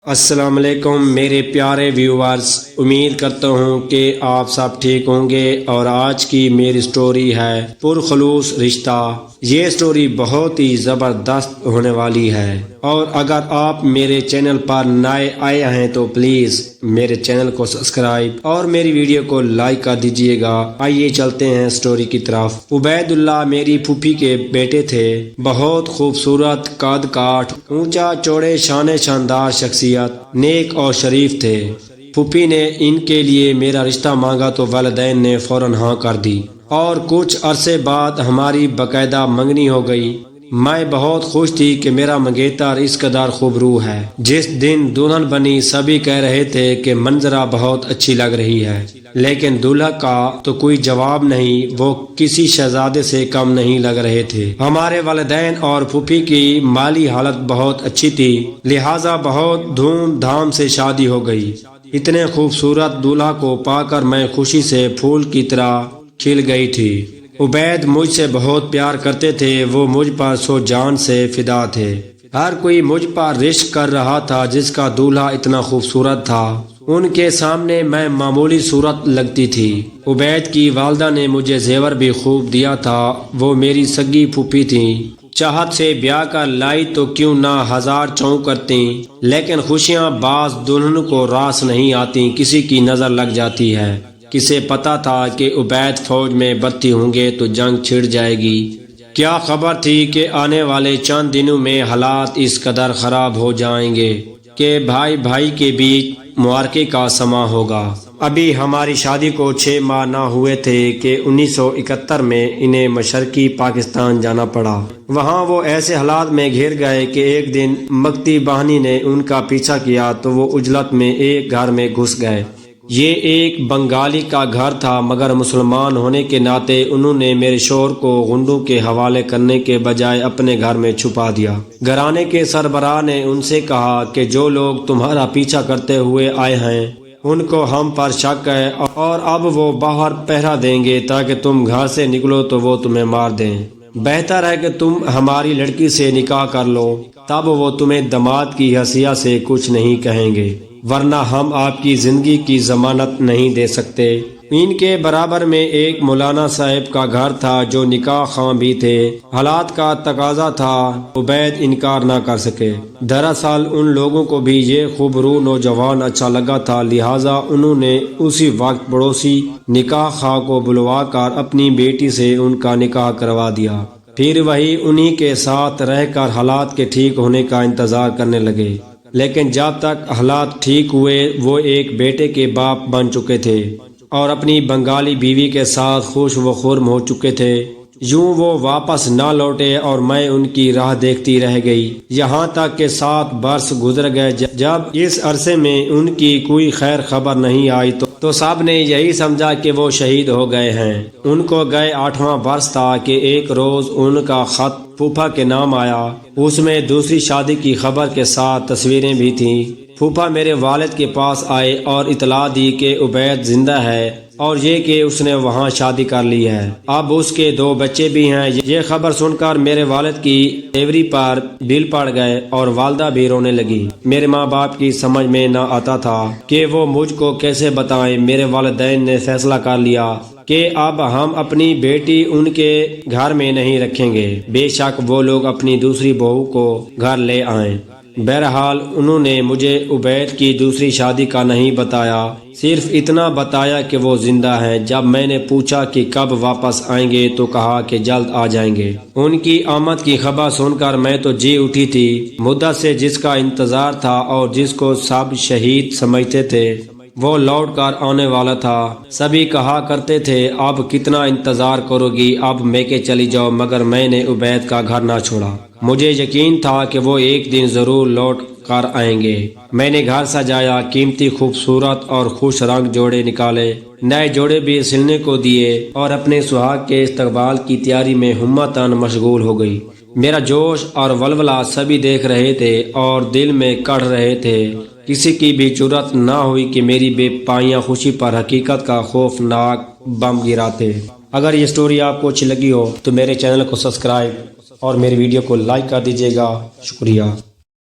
السلام علیکم میرے پیارے ویورز، امید کرتا ہوں کہ آپ سب ٹھیک ہوں گے۔ اور آج کی میری سٹوری ہے پرخلوص رشتہ۔ یہ سٹوری بہت ہی زبردست ہونے والی ہے، اور اگر آپ میرے چینل پر نئے آئے ہیں تو پلیز میرے چینل کو سبسکرائب اور میری ویڈیو کو لائک کر دیجئے گا۔ آئیے چلتے ہیں سٹوری کی طرف۔ عبید اللہ میری پھوپھی کے بیٹے تھے، بہت خوبصورت، قد کاٹ، اونچا چوڑے، شان شاندار شخصیت، نیک اور شریف تھے۔ پھوپھی نے ان کے لیے میرا رشتہ مانگا تو والدین نے فوراً ہاں کر دی، اور کچھ عرصے بعد ہماری باقاعدہ منگنی ہو گئی۔ میں بہت خوش تھی کہ میرا منگیتر اس قدر خوبرو ہے۔ جس دن دلہن بنی سبھی کہہ رہے تھے کہ منظرہ بہت اچھی لگ رہی ہے، لیکن دولہا کا تو کوئی جواب نہیں، وہ کسی شہزادے سے کم نہیں لگ رہے تھے۔ ہمارے والدین اور پھوپھی کی مالی حالت بہت اچھی تھی، لہٰذا بہت دھوم دھام سے شادی ہو گئی۔ اتنے خوبصورت دولہا کو پا کر میں خوشی سے پھول کی طرح کھل گئی تھی۔ عبید مجھ سے بہت پیار کرتے تھے، وہ مجھ پر سو جان سے فدا تھے۔ ہر کوئی مجھ پر رشک کر رہا تھا جس کا دولہا اتنا خوبصورت تھا۔ ان کے سامنے میں معمولی صورت لگتی تھی۔ عبید کی والدہ نے مجھے زیور بھی خوب دیا تھا، وہ میری سگی پھوپھی تھیں۔ چاہت سے بیاہ کر لائی تو کیوں نہ ہزار چوں کرتی، لیکن خوشیاں بعض دلہن کو راس نہیں آتی، کسی کی نظر لگ جاتی ہے۔ کسے پتا تھا کہ عبید فوج میں بھرتی ہوں گے تو جنگ چھڑ جائے گی؟ کیا خبر تھی کہ آنے والے چند دنوں میں حالات اس قدر خراب ہو جائیں گے کہ بھائی بھائی کے بیچ معرکے کا سماں ہوگا۔ ابھی ہماری شادی کو 6 ماہ نہ ہوئے تھے کہ 1971 میں انہیں مشرقی پاکستان جانا پڑا۔ وہاں وہ ایسے حالات میں گھر گئے کہ ایک دن مکتی بہانی نے ان کا پیچھا کیا تو وہ عجلت میں ایک گھر میں گھس گئے۔ یہ ایک بنگالی کا گھر تھا، مگر مسلمان ہونے کے ناطے انہوں نے میرے شوہر کو غنڈوں کے حوالے کرنے کے بجائے اپنے گھر میں چھپا دیا۔ گھرانے کے سربراہ نے ان سے کہا کہ جو لوگ تمہارا پیچھا کرتے ہوئے آئے ہیں ان کو ہم پر شک ہے، اور اب وہ باہر پہرا دیں گے تاکہ تم گھر سے نکلو تو وہ تمہیں مار دیں۔ بہتر ہے کہ تم ہماری لڑکی سے نکاح کر لو، تب وہ تمہیں داماد کی حیثیت سے کچھ نہیں کہیں گے، ورنہ ہم آپ کی زندگی کی ضمانت نہیں دے سکتے۔ ان کے برابر میں ایک مولانا صاحب کا گھر تھا جو نکاح خواں بھی تھے۔ حالات کا تقاضا تھا، عبید انکار نہ کر سکے۔ دراصل ان لوگوں کو بھی یہ خوبرو نوجوان اچھا لگا تھا، لہٰذا انہوں نے اسی وقت پڑوسی نکاح خواہ کو بلوا کر اپنی بیٹی سے ان کا نکاح کروا دیا۔ پھر وہی انہی کے ساتھ رہ کر حالات کے ٹھیک ہونے کا انتظار کرنے لگے۔ لیکن جب تک حالات ٹھیک ہوئے وہ ایک بیٹے کے باپ بن چکے تھے اور اپنی بنگالی بیوی کے ساتھ خوش و خرم ہو چکے تھے۔ یوں وہ واپس نہ لوٹے اور میں ان کی راہ دیکھتی رہ گئی، یہاں تک کہ 7 برس گزر گئے۔ جب اس عرصے میں ان کی کوئی خیر خبر نہیں آئی تو سب نے یہی سمجھا کہ وہ شہید ہو گئے ہیں۔ ان کو گئے 8واں برس تھا کہ ایک روز ان کا خط پھوپھا کے نام آیا۔ اس میں دوسری شادی کی خبر کے ساتھ تصویریں بھی تھیں۔ پھوپھا میرے والد کے پاس آئے اور اطلاع دی کہ عبید زندہ ہے، اور یہ کہ اس نے وہاں شادی کر لی ہے، اب اس کے 2 بچے بھی ہیں۔ یہ خبر سن کر میرے والد کی تیوری پر بل پڑ گئے اور والدہ بھی رونے لگی۔ میرے ماں باپ کی سمجھ میں نہ آتا تھا کہ وہ مجھ کو کیسے بتائیں۔ میرے والدین نے فیصلہ کر لیا کہ اب ہم اپنی بیٹی ان کے گھر میں نہیں رکھیں گے، بے شک وہ لوگ اپنی دوسری بہو کو گھر لے آئیں۔ بہرحال انہوں نے مجھے عبید کی دوسری شادی کا نہیں بتایا، صرف اتنا بتایا کہ وہ زندہ ہیں۔ جب میں نے پوچھا کہ کب واپس آئیں گے تو کہا کہ جلد آ جائیں گے۔ ان کی آمد کی خبر سن کر میں تو جی اٹھی تھی۔ مدت سے جس کا انتظار تھا اور جس کو سب شہید سمجھتے تھے وہ لوٹ کر آنے والا تھا۔ سبھی کہا کرتے تھے اب کتنا انتظار کرو گی، اب میکے چلی جاؤ، مگر میں نے عبید کا گھر نہ چھوڑا۔ مجھے یقین تھا کہ وہ ایک دن ضرور لوٹ کر آئیں گے۔ میں نے گھر سجایا، قیمتی خوبصورت اور خوش رنگ جوڑے نکالے، نئے جوڑے بھی سلنے کو دیے، اور اپنے سہاگ کے استقبال کی تیاری میں ہمتاً مشغول ہو گئی۔ میرا جوش اور ولولہ سبھی دیکھ رہے تھے اور دل میں کڑھ رہے تھے۔ کسی کی بھی جرأت نہ ہوئی کہ میری بے پائیاں خوشی پر حقیقت کا خوفناک بم گراتے۔ اگر یہ سٹوری آپ کو اچھی لگی ہو تو میرے چینل کو سبسکرائب اور میری ویڈیو کو لائک کر دیجیے گا۔ شکریہ۔